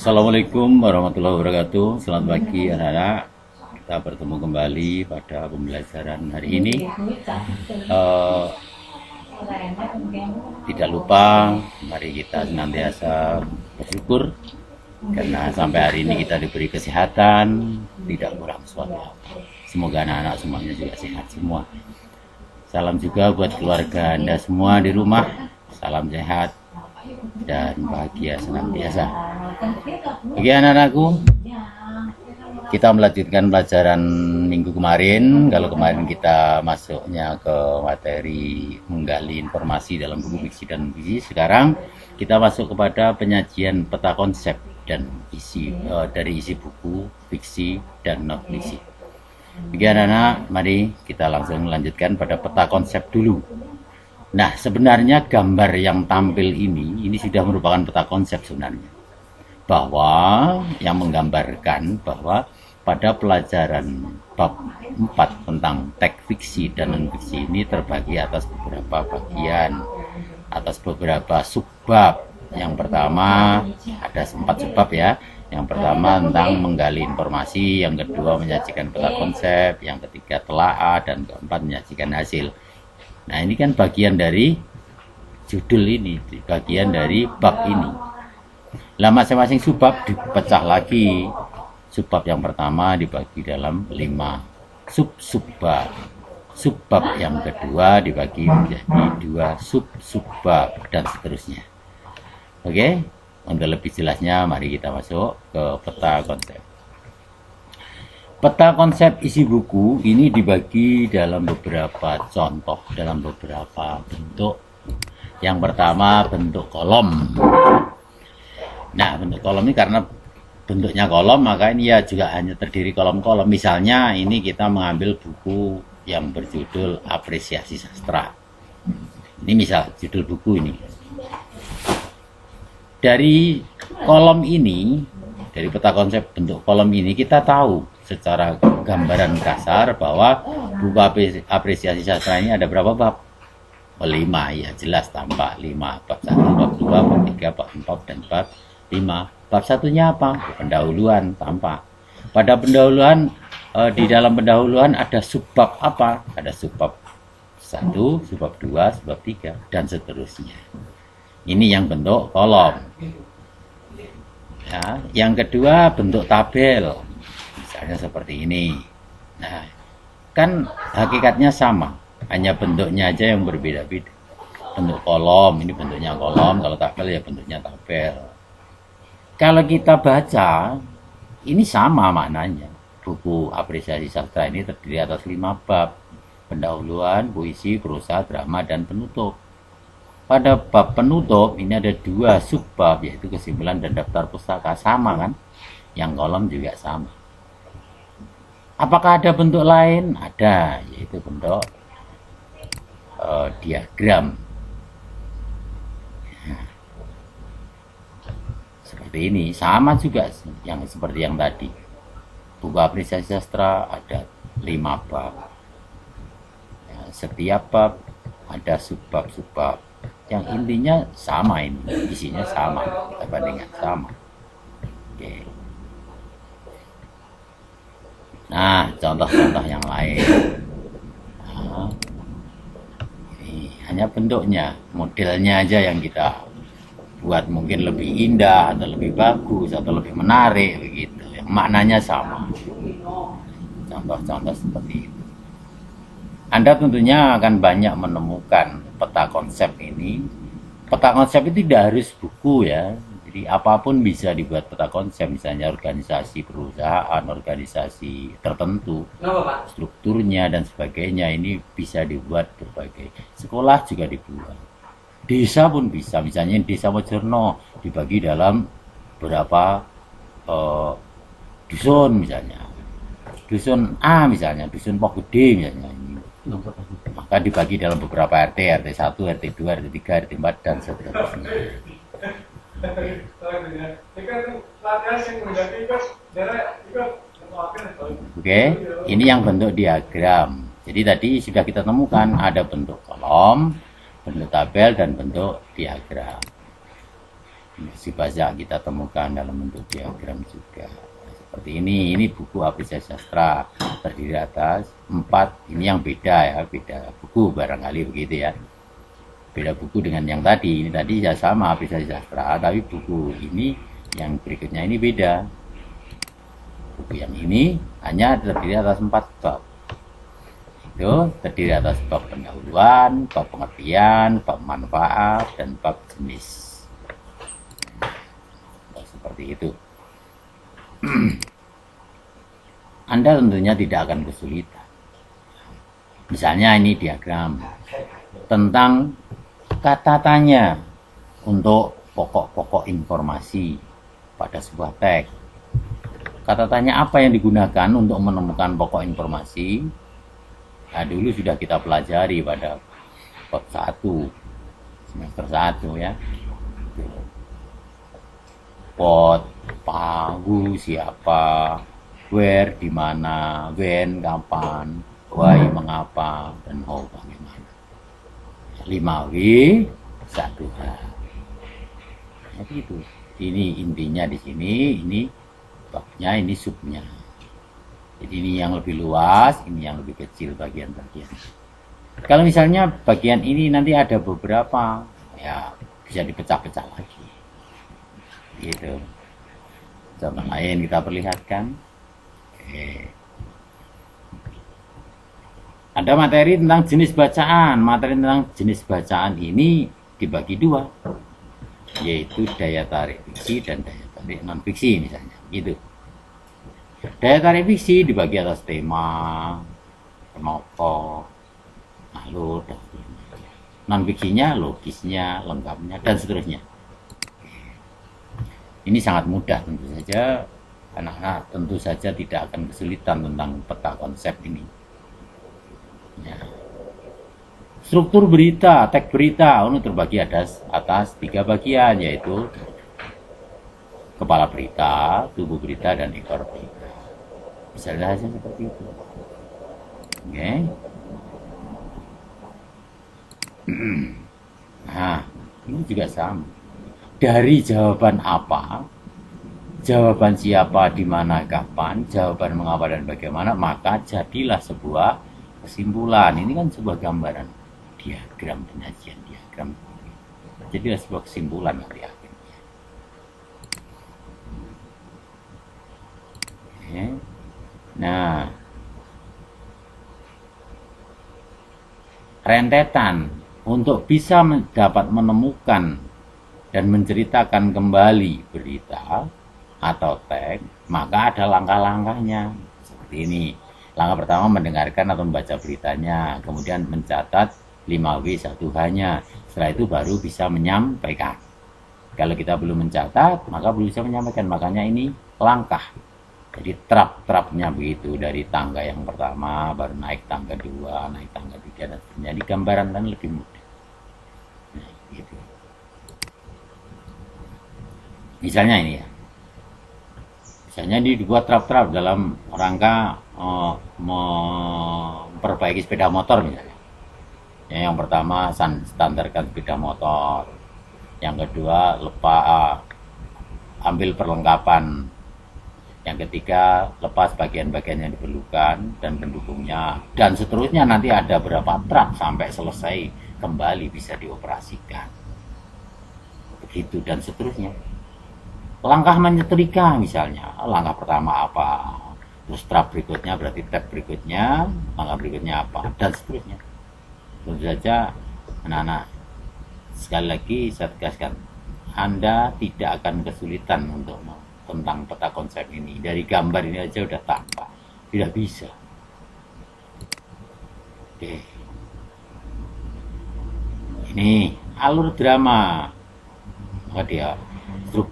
Assalamualaikum warahmatullahi wabarakatuh. Selamat pagi anak-anak. Kita bertemu kembali pada pembelajaran hari ini. Tidak lupa, mari kita senantiasa bersyukur karena sampai hari ini kita diberi kesehatan, tidak kurang suatu. Semoga anak-anak semuanya juga sehat semua. Salam juga buat keluarga Anda semua di rumah. Salam sehat dan bahagia senantiasa. Oke anak-anakku, kita melanjutkan pelajaran minggu kemarin. Kalau kemarin kita masuknya ke materi menggali informasi dalam buku fiksi dan fiksi, sekarang kita masuk kepada penyajian peta konsep dan isi dari isi buku fiksi dan non fiksi. Oke anak-anak, mari kita langsung melanjutkan pada peta konsep dulu. Nah, sebenarnya gambar yang tampil ini sudah merupakan peta konsep sebenarnya. Bahwa yang menggambarkan bahwa pada pelajaran bab 4 tentang teks fiksi dan non-fiksi ini terbagi atas beberapa bagian, atas beberapa subbab. Yang pertama ada 4 subbab ya. Yang pertama tentang menggali informasi, yang kedua menyajikan peta konsep, yang ketiga telaah, dan keempat menyajikan hasil. Nah ini kan bagian dari judul ini, bagian dari bab ini. Lah masing-masing subbab dipecah lagi. Subbab yang pertama dibagi dalam 5 sub-subbab. Subbab yang kedua dibagi menjadi 2 sub-subbab dan seterusnya. Oke, untuk lebih jelasnya mari kita masuk ke peta konsep. Peta konsep isi buku ini dibagi dalam beberapa contoh, dalam beberapa bentuk. Yang pertama bentuk kolom. Nah, bentuk kolom ini karena bentuknya kolom, maka ini ya juga hanya terdiri kolom-kolom. Misalnya ini kita mengambil buku yang berjudul Apresiasi Sastra. Ini misal judul buku ini. Dari kolom ini, dari peta konsep bentuk kolom ini kita tahu secara gambaran kasar bahwa buku apresiasi sastra ini ada berapa bab? 5 ya, jelas tampak 5. Bab 1, bab 2, bab 3, bab 4 dan bab 5. Bab satunya apa? Pendahuluan tampak. Pada pendahuluan di dalam pendahuluan ada subbab apa? Ada subbab 1, subbab 2, subbab 3 dan seterusnya. Ini yang bentuk kolom. Ya, yang kedua bentuk tabel. Misalnya seperti ini. Nah, kan hakikatnya sama, hanya bentuknya aja yang berbeda-beda. Bentuk kolom, ini bentuknya kolom, kalau tabel ya bentuknya tabel. Kalau kita baca, ini sama maknanya. Buku apresiasi sastra ini terdiri atas 5 bab. Pendahuluan, puisi, prosa, drama, dan penutup. Pada bab penutup ini ada 2 subbab, yaitu kesimpulan dan daftar pustaka. Sama kan? Yang kolom juga sama. Apakah ada bentuk lain? Ada, yaitu bentuk diagram. Nah, seperti ini, sama juga yang seperti yang tadi. Buku apresiasi sastra ada 5 bab. Ya, setiap bab ada subbab-subbab. Yang intinya sama ini, isinya sama, kita bandingkan sama. Oke. Nah, contoh-contoh yang lain. Nah, ini hanya bentuknya, modelnya aja yang kita buat mungkin lebih indah atau lebih bagus atau lebih menarik begitu. Yang maknanya sama. Contoh-contoh seperti itu. Anda tentunya akan banyak menemukan peta konsep ini. Peta konsep itu tidak harus buku ya. Jadi apapun bisa dibuat peta konsep, misalnya organisasi perusahaan, organisasi tertentu, strukturnya dan sebagainya ini bisa dibuat berbagai. Sekolah juga dibuat. Desa pun bisa, misalnya Desa Mojokerto dibagi dalam beberapa dusun misalnya. Dusun A misalnya, dusun Pok Gede misalnya. Maka dibagi dalam beberapa RT, RT 1, RT 2, RT 3, RT 4 dan seterusnya. Oke, ini yang bentuk diagram. Jadi tadi sudah kita temukan ada bentuk kolom, bentuk tabel dan bentuk diagram. Si banyak kita temukan dalam bentuk diagram juga. Seperti ini buku apresiasi sastra terdiri atas 4. Ini yang beda ya, beda buku barangkali begitu ya. Beda buku dengan yang tadi. Ini tadi ya sama apresiasi sastra, tapi buku ini yang berikutnya ini beda. Buku yang ini hanya terdiri atas 4 bab. Itu terdiri atas bab pendahuluan, bab pengertian, bab manfaat, dan bab jenis. Seperti itu. Anda tentunya tidak akan kesulitan. Misalnya ini diagram tentang kata tanya untuk pokok-pokok informasi pada sebuah teks. Kata tanya apa yang digunakan untuk menemukan pokok informasi? Nah, dulu sudah kita pelajari pada bab 1 semester 1 ya. What, who, siapa, where, di mana, when, kapan, why, mengapa, dan how, bagaimana. 5W, 1H. Jadi itu. Ini intinya di sini, ini babnya, ini subnya. Jadi ini yang lebih luas, ini yang lebih kecil bagian-bagian. Kalau misalnya bagian ini nanti ada beberapa, ya bisa dipecah-pecah lagi. Gitu. Contoh lain kita perlihatkan. Ada materi tentang jenis bacaan. Materi tentang jenis bacaan ini dibagi 2, yaitu daya tarik fiksi dan daya tarik non fiksi misalnya. Gitu. Daya tarik fiksi dibagi atas tema, penokoh, alur, dan seterusnya. Non fiksinya, logisnya, lengkapnya, dan seterusnya. Ini sangat mudah tentu saja, anak-anak tentu saja tidak akan kesulitan tentang peta konsep ini. Ya. Struktur berita, teks berita, ini terbagi atas 3 bagian, yaitu kepala berita, tubuh berita, dan ekor berita. Misalnya saja seperti itu. Oke. Nah, ini juga sama. Dari jawaban apa, jawaban siapa, di mana, kapan, jawaban mengapa dan bagaimana, maka jadilah sebuah kesimpulan. Ini kan sebuah gambaran diagram penyajian diagram. Jadilah sebuah kesimpulan nanti akhirnya. Oke. Nah, rentetan untuk bisa dapat menemukan dan menceritakan kembali berita atau teks, maka ada langkah-langkahnya. Seperti ini. Langkah pertama mendengarkan atau membaca beritanya, kemudian mencatat 5W 1H-nya. Setelah itu baru bisa menyampaikan. Kalau kita belum mencatat, maka belum bisa menyampaikan. Makanya ini langkah. Jadi trap-trapnya begitu, dari tangga yang pertama, baru naik tangga 2, naik tangga 3, dan sebagainya. Jadi gambaran kan lebih mudah. Nah, gitu. Misalnya ini ya, misalnya dibuat trap-trap dalam rangka memperbaiki sepeda motor misalnya. Ya, yang pertama standarkan sepeda motor, yang kedua ambil perlengkapan, yang ketiga lepas bagian-bagian yang diperlukan dan pendukungnya, dan seterusnya. Nanti ada berapa trap sampai selesai kembali bisa dioperasikan, begitu, dan seterusnya. Langkah menyetrika misalnya, langkah pertama apa, terus tab berikutnya berarti tab berikutnya, langkah berikutnya apa, dan seterusnya. Tentu saja anak-anak, sekali lagi saya tegaskan, Anda tidak akan kesulitan untuk tentang peta konsep ini. Dari gambar ini aja udah tampak, tidak bisa. Oke. Ini alur drama. Maka dia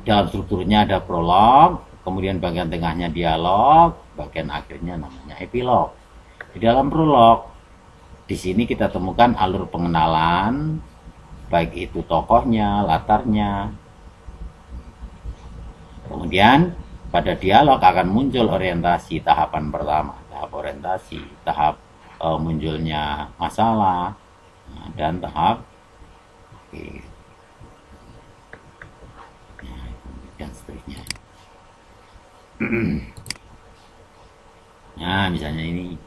dalam strukturnya ada prolog, kemudian bagian tengahnya dialog, bagian akhirnya namanya epilog. Di dalam prolog, di sini kita temukan alur pengenalan, baik itu tokohnya, latarnya. Kemudian pada dialog akan muncul orientasi tahapan pertama, tahap orientasi, tahap munculnya masalah, dan tahap Nah, misalnya ini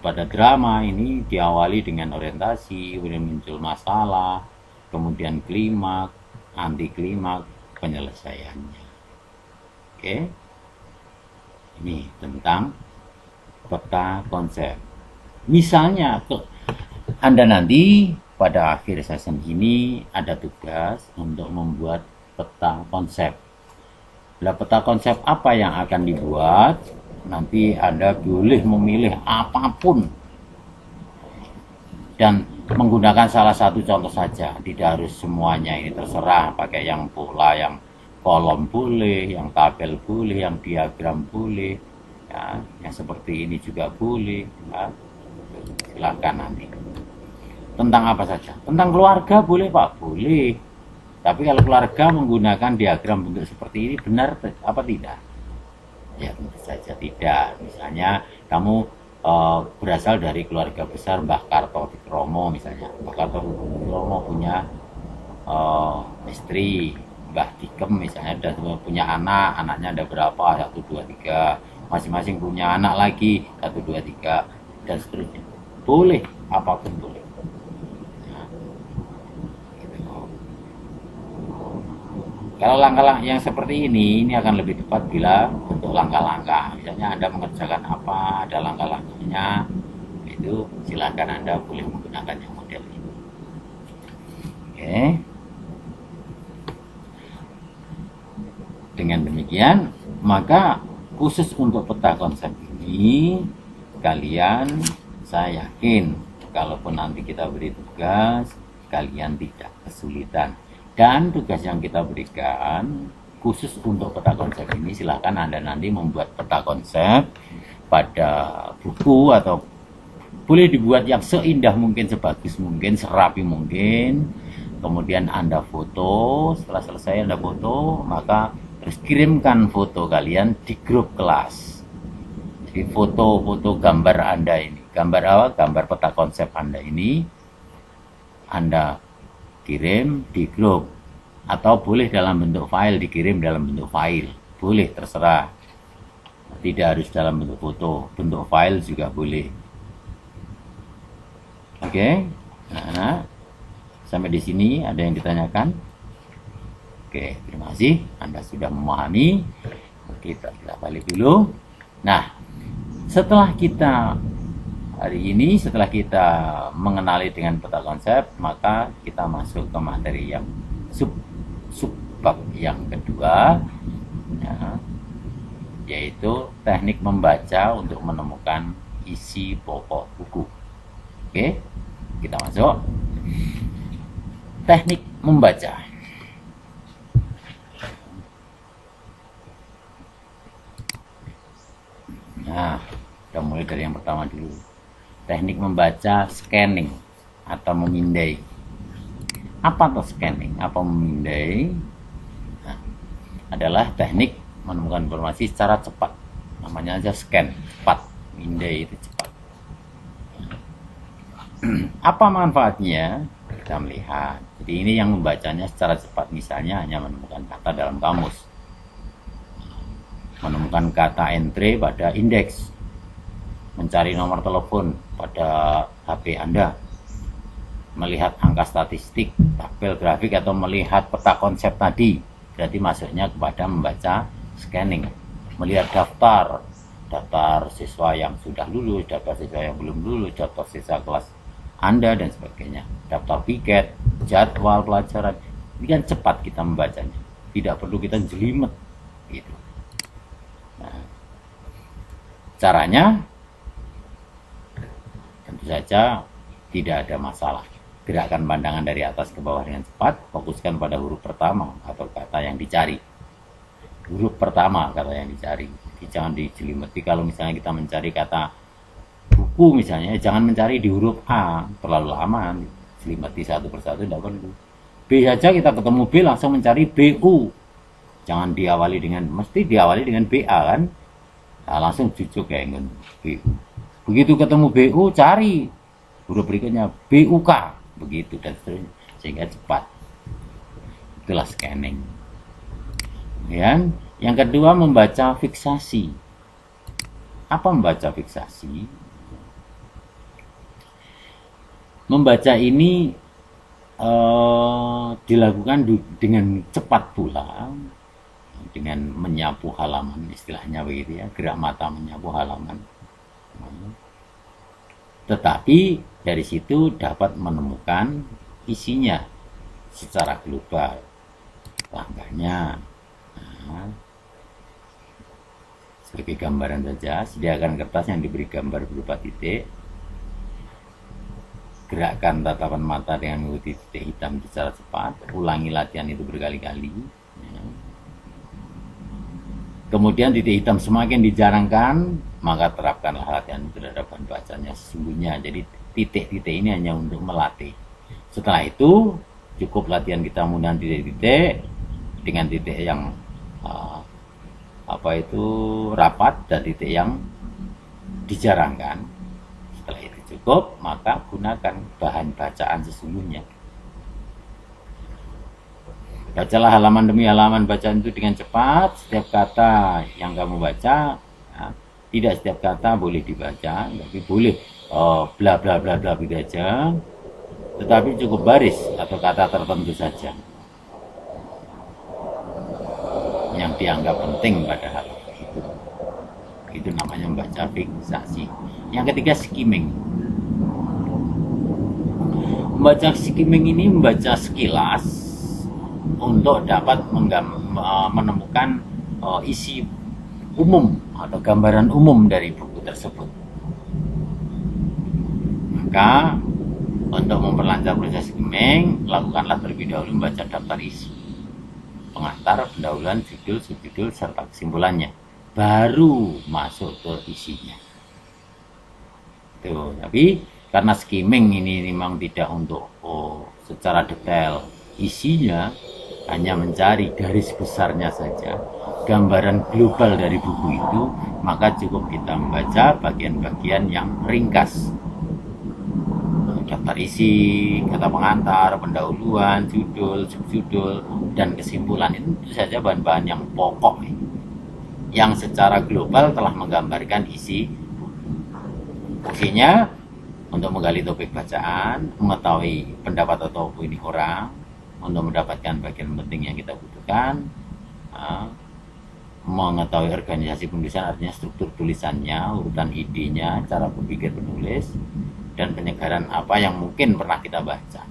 pada drama ini diawali dengan orientasi, kemudian muncul masalah, kemudian klimaks, anti klimaks, penyelesaiannya. Oke, ini tentang peta konsep. Misalnya, Anda nanti pada akhir session ini ada tugas untuk membuat peta konsep. Nah, peta konsep apa yang akan dibuat? Nanti Anda boleh memilih apapun dan menggunakan salah satu contoh saja, tidak harus semuanya, ini terserah, pakai yang pola, yang kolom boleh, yang tabel boleh, yang diagram boleh, ya, yang seperti ini juga boleh, ya. Silakan nanti. Tentang apa saja? Tentang keluarga boleh Pak? Boleh. Tapi kalau keluarga menggunakan diagram bentuk seperti ini benar apa tidak? Ya tentu saja tidak. Misalnya kamu berasal dari keluarga besar Mbah Kartodikromo misalnya. Mbah Kartodikromo punya istri, Mbah Dikem misalnya, dan punya anak, anaknya ada berapa? 1, 2, 3. Masing-masing punya anak lagi 1, 2, 3 dan seterusnya. Boleh, apapun boleh. Kalau langkah-langkah yang seperti ini akan lebih tepat bila untuk langkah-langkah. Misalnya Anda mengerjakan apa, ada langkah-langkahnya, itu silakan Anda boleh menggunakan yang model ini. Oke. Dengan demikian, maka khusus untuk peta konsep ini, saya yakin, kalaupun nanti kita beri tugas, kalian tidak kesulitan. Dan tugas yang kita berikan khusus untuk peta konsep ini, silahkan Anda nanti membuat peta konsep pada buku atau boleh dibuat yang seindah mungkin, sebagus mungkin, serapi mungkin. Kemudian Anda foto, setelah selesai Anda foto, maka terus kirimkan foto kalian di grup kelas. Jadi foto-foto gambar Anda ini, gambar apa? Gambar peta konsep Anda ini Anda kirim di grup, atau boleh dalam bentuk file, dikirim dalam bentuk file, boleh, terserah, tidak harus dalam bentuk foto, bentuk file juga boleh. Oke, nah, sampai di sini ada yang ditanyakan? Oke, terima kasih, Anda sudah memahami. Kita balik dulu. Nah, setelah kita hari ini, setelah kita mengenali dengan peta konsep, maka kita masuk ke materi yang subbab yang kedua, ya, yaitu teknik membaca untuk menemukan isi pokok buku. Oke, kita masuk. Teknik membaca. Nah, kita mulai dari yang pertama dulu. Teknik membaca scanning atau memindai. Apa tuh scanning? Apa memindai? Nah, adalah teknik menemukan informasi secara cepat. Namanya aja scan, cepat. Memindai itu cepat. Apa manfaatnya? Kita melihat. Jadi ini yang membacanya secara cepat. Misalnya hanya menemukan kata dalam kamus, menemukan kata entry pada indeks, mencari nomor telepon pada HP Anda, melihat angka statistik, tabel grafik, atau melihat peta konsep tadi, berarti masuknya kepada membaca scanning. Melihat daftar siswa yang sudah lulus, daftar siswa yang belum lulus, daftar siswa kelas Anda, dan sebagainya, daftar piket, jadwal pelajaran. Ini kan cepat kita membacanya, tidak perlu kita jelimet gitu. Nah, caranya tentu saja tidak ada masalah. Gerakkan pandangan dari atas ke bawah dengan cepat, fokuskan pada huruf pertama atau kata yang dicari. Huruf pertama kata yang dicari. Jadi jangan dijelimeti. Kalau misalnya kita mencari kata buku misalnya, jangan mencari di huruf A, terlalu lama, jelimeti satu persatu, tidak perlu. B saja kita ketemu B langsung mencari BU. Jangan diawali dengan, mesti diawali dengan BA kan? Nah, langsung cucuk kayak gitu, BU. Begitu ketemu BU, cari huruf berikutnya BUK, begitu dan seterusnya, sehingga cepat. Itulah scanning. Kemudian Yang kedua, membaca fiksasi. Apa membaca fiksasi? Membaca ini dilakukan dengan cepat pula, dengan menyapu halaman, istilahnya begitu ya, gerak mata menyapu halaman. Tetapi dari situ dapat menemukan isinya secara global, langkahnya. Nah, sebagai gambaran saja, sediakan kertas yang diberi gambar berupa titik. Gerakkan tatapan mata dengan mengikuti titik hitam secara cepat. Ulangi latihan itu berkali-kali. Kemudian titik hitam semakin dijarangkan, maka terapkanlah latihan itu terhadap bahan bacanya sesungguhnya. Jadi titik-titik ini hanya untuk melatih. Setelah itu cukup latihan kita menggunakan titik-titik dengan titik yang rapat dan titik yang dijarangkan. Setelah itu cukup, maka gunakan bahan bacaan sesungguhnya. Bacalah halaman demi halaman bacaan itu dengan cepat. Setiap kata yang kamu baca, ya, tidak setiap kata boleh dibaca, tapi boleh bla bla bla bla begitu aja. Tetapi cukup baris atau kata tertentu saja yang dianggap penting pada hal itu. Itu namanya membaca fiksasi. Yang ketiga, skimming. Membaca skimming ini membaca sekilas untuk dapat menemukan isi umum atau gambaran umum dari buku tersebut. Maka untuk memperlancar proses skimming, lakukanlah terlebih dahulu membaca daftar isi, pengantar, pendahuluan, judul, subjudul, serta kesimpulannya. Baru masuk ke isinya. Tuh, tapi karena skimming ini memang tidak untuk secara detail isinya, hanya mencari garis besarnya saja, gambaran global dari buku itu, maka cukup kita membaca bagian-bagian yang ringkas. Daftar isi, kata pengantar, pendahuluan, judul, subjudul, dan kesimpulan. Itu saja bahan-bahan yang pokok, yang secara global telah menggambarkan isi. Fungsinya untuk menggali topik bacaan, mengetahui pendapat atau opini orang, untuk mendapatkan bagian penting yang kita butuhkan, mengetahui organisasi penulisan, artinya struktur tulisannya, urutan idenya, cara berpikir penulis, dan penyegaran apa yang mungkin pernah kita baca.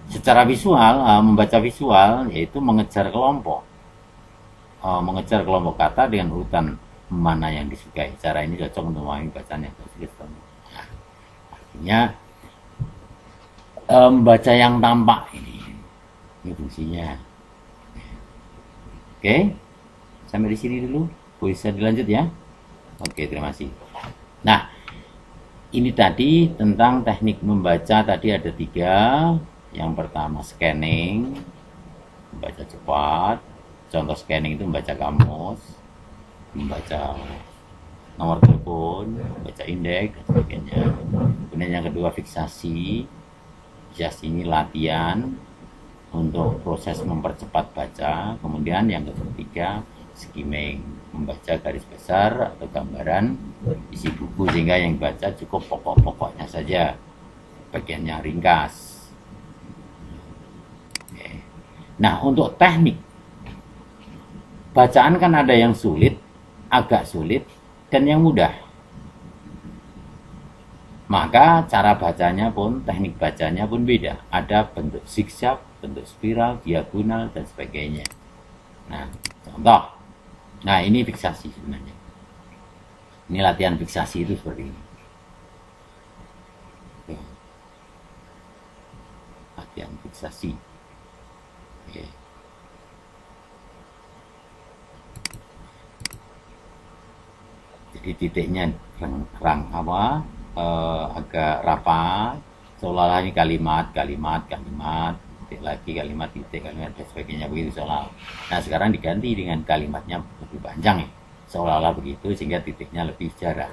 Secara visual, membaca visual yaitu mengejar kelompok kata dengan urutan mana yang disukai. Cara ini cocok untuk memahami bacaan yang tertulis. Artinya membaca yang tampak ini fungsinya. Oke, sampai di sini dulu. Bisa dilanjut ya. Oke, terima kasih. Nah, ini tadi tentang teknik membaca. Tadi ada 3. Yang pertama scanning, membaca cepat. Contoh scanning itu membaca kamus, membaca nomor telepon, membaca indeks, dan sebagainya. Kemudian yang kedua fiksasi. Ini latihan untuk proses mempercepat baca. Kemudian yang ketiga skimming, membaca garis besar atau gambaran isi buku sehingga yang dibaca cukup pokok-pokoknya saja, bagiannya ringkas. Oke. Nah, untuk teknik bacaan kan ada yang sulit, agak sulit, dan yang mudah. Maka cara bacanya pun, teknik bacanya pun beda. Ada bentuk zigzag, bentuk spiral, diagonal, dan sebagainya. Nah, contoh. Nah, ini fiksasi sebenarnya. Ini latihan fiksasi itu seperti ini. Oke. Latihan fiksasi. Oke. Jadi titiknya agak rapat, seolah-olah ini kalimat, titik lagi, kalimat, titik, kalimat, dan sebagainya begitu seolah. Nah, sekarang diganti dengan kalimatnya lebih panjang ya, seolah-olah begitu sehingga titiknya lebih jarak.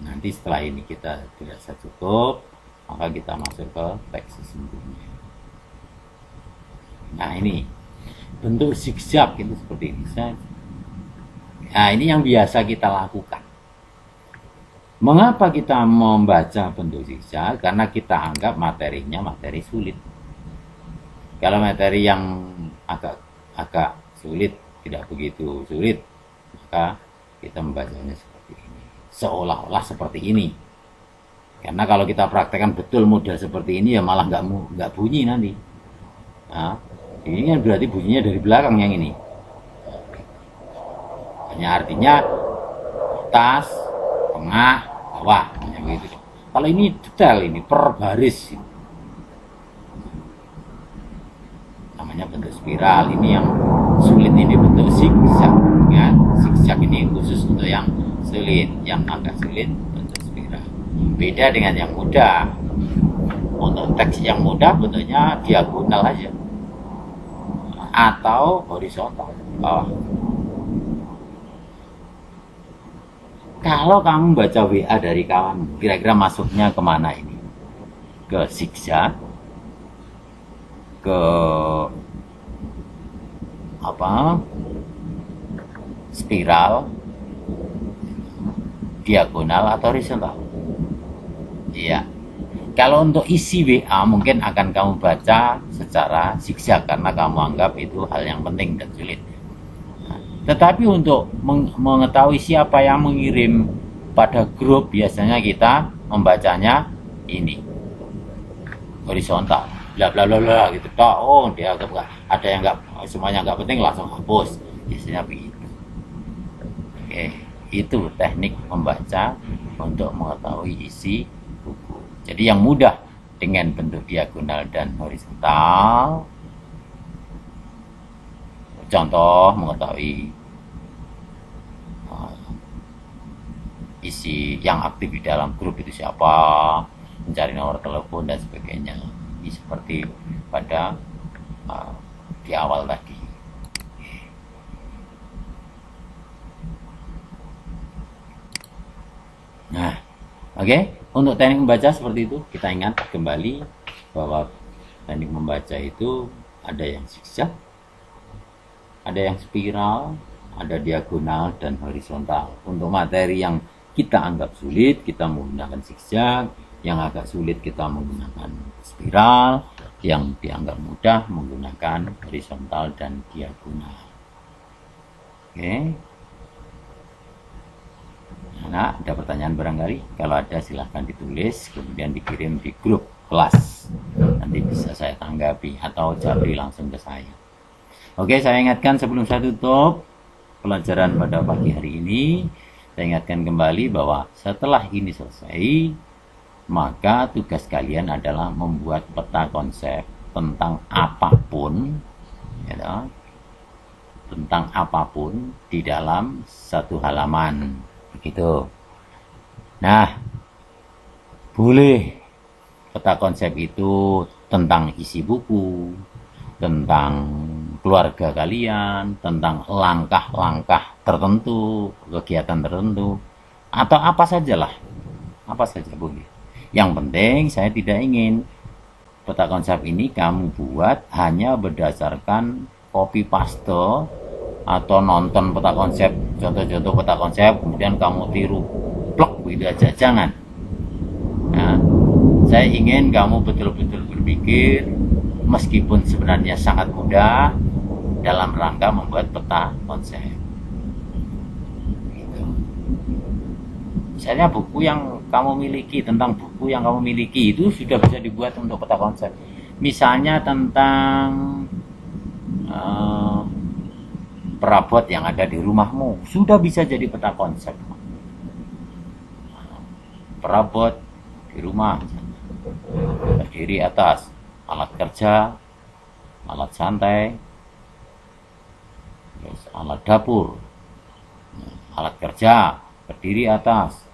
Nanti setelah ini kita dirasa cukup, maka kita masuk ke teks sesungguhnya. Nah ini bentuk zigzag itu seperti ini. Nah ini yang biasa kita lakukan. Mengapa kita membaca bentuk zigzag? Karena kita anggap materinya materi sulit. Kalau materi yang agak sulit, tidak begitu sulit, maka kita membacanya seperti ini, seolah-olah seperti ini. Karena kalau kita praktekkan betul model seperti ini, ya malah nggak bunyi nanti. Nah, ini kan berarti bunyinya dari belakang yang ini. Hanya artinya atas, tengah, bawah, hanya begitu. Kalau ini detail, ini per baris. Namanya bentuk spiral. Ini yang sulit, ini bentuk zigzag. Ya, zigzag ini khusus untuk yang sulit, yang agak sulit bentuk spiral. Beda dengan yang mudah. Untuk teks yang mudah bentuknya diagonal aja atau horizontal. Kalau kamu baca WA dari kawan, kira-kira masuknya kemana ini? Ke zigzag, ke apa? Spiral, diagonal atau horizontal? Iya. Kalau untuk isi WA mungkin akan kamu baca secara zigzag karena kamu anggap itu hal yang penting dan sulit. Tetapi untuk mengetahui siapa yang mengirim pada grup, biasanya kita membacanya ini horizontal, bla bla bla bla gitu. Oh, dia ada yang nggak, semuanya nggak penting langsung hapus, biasanya begitu. Oke, itu teknik membaca untuk mengetahui isi buku. Jadi yang mudah dengan bentuk diagonal dan horizontal. Contoh mengetahui isi yang aktif di dalam grup itu siapa, mencari nomor telepon dan sebagainya. Ini seperti pada di awal tadi. Nah, oke. Untuk teknik membaca seperti itu, kita ingat kembali bahwa teknik membaca itu ada yang zigzag, ada yang spiral, ada diagonal dan horizontal. Untuk materi yang kita anggap sulit, kita menggunakan zigzag. Yang agak sulit kita menggunakan spiral. Yang dianggap mudah menggunakan horizontal dan diagonal. Oke. Nah, ada pertanyaan barangkali? Kalau ada silahkan ditulis, kemudian dikirim di grup kelas. Nanti bisa saya tanggapi atau jawab langsung ke saya. Oke, saya ingatkan sebelum saya tutup pelajaran pada pagi hari ini, saya ingatkan kembali bahwa setelah ini selesai, maka tugas kalian adalah membuat peta konsep tentang apapun, ya, tentang apapun di dalam satu halaman, begitu. Nah, boleh peta konsep itu tentang isi buku, tentang keluarga kalian, tentang langkah-langkah tertentu, kegiatan tertentu, atau apa sajalah, apa saja boleh. Yang penting saya tidak ingin peta konsep ini kamu buat hanya berdasarkan copy paste atau nonton peta konsep, contoh-contoh peta konsep, kemudian kamu tiru, plok begitu aja, jangan. Nah, saya ingin kamu betul-betul berpikir, meskipun sebenarnya sangat mudah, dalam rangka membuat peta konsep. Gitu. Misalnya buku yang kamu miliki, tentang buku yang kamu miliki itu sudah bisa dibuat untuk peta konsep. Misalnya tentang perabot yang ada di rumahmu, sudah bisa jadi peta konsep. Perabot di rumah, terdiri atas alat kerja, alat santai, terus alat dapur, alat kerja terdiri atas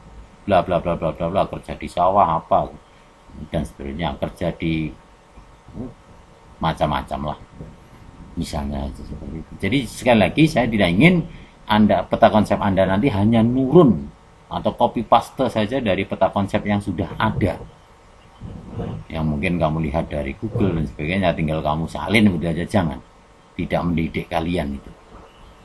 bla bla bla bla bla bla, kerja di sawah apa dan seterusnya, kerja di macam-macam lah, misalnya seperti itu. Jadi sekali lagi saya tidak ingin peta konsep Anda nanti hanya nurun atau copy paste saja dari peta konsep yang sudah ada. yang mungkin kamu lihat dari Google dan sebagainya, tinggal kamu salin udah aja. Jangan, tidak mendidik kalian itu.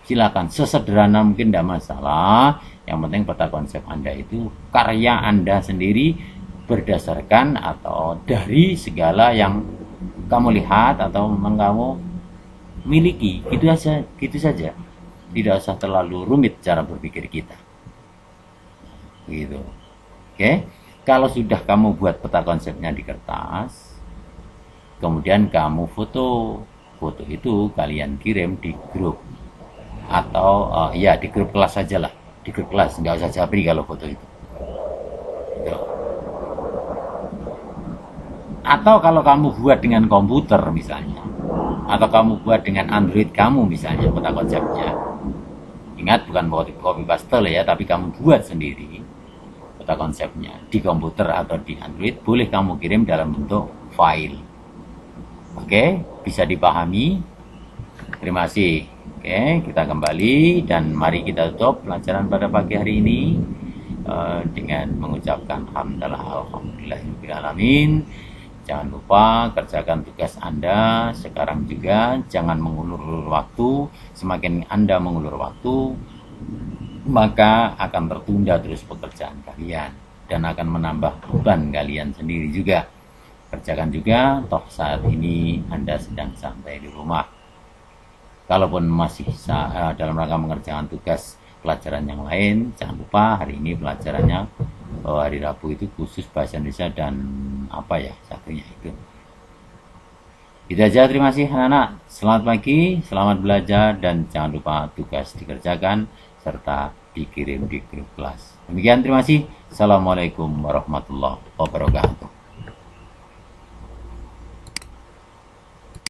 Silakan sesederhana mungkin, tidak masalah. Yang penting peta konsep Anda itu karya Anda sendiri, berdasarkan atau dari segala yang kamu lihat atau memang kamu miliki. Gitu saja. Tidak usah terlalu rumit cara berpikir kita. Gitu. Oke. Kalau sudah kamu buat peta konsepnya di kertas, kemudian kamu foto itu kalian kirim di grup, atau ya di grup kelas saja lah, di grup kelas, nggak usah Japri kalau foto itu. Gitu. Atau kalau kamu buat dengan komputer misalnya, atau kamu buat dengan Android kamu misalnya peta konsepnya, ingat bukan copy paste ya, tapi kamu buat sendiri peta konsepnya di komputer atau di Android, boleh kamu kirim dalam bentuk file. Oke, bisa dipahami? Terima kasih. Oke, kita kembali dan mari kita tutup pelajaran pada pagi hari ini dengan mengucapkan alhamdulillahirobbilalamin. Jangan lupa kerjakan tugas Anda sekarang juga, jangan mengulur-ulur waktu. Semakin Anda mengulur waktu, maka akan tertunda terus pekerjaan kalian dan akan menambah beban kalian sendiri juga. Kerjakan juga, toh saat ini Anda sedang santai di rumah. Kalaupun masih dalam rangka mengerjakan tugas pelajaran yang lain, jangan lupa hari ini pelajarannya hari Rabu itu khusus bahasa Indonesia dan apa ya satunya itu. Itu aja, terima kasih anak-anak. Selamat pagi, selamat belajar, dan jangan lupa tugas dikerjakan serta dikirim di grup kelas. Demikian, terima kasih. Assalamualaikum warahmatullahi wabarakatuh.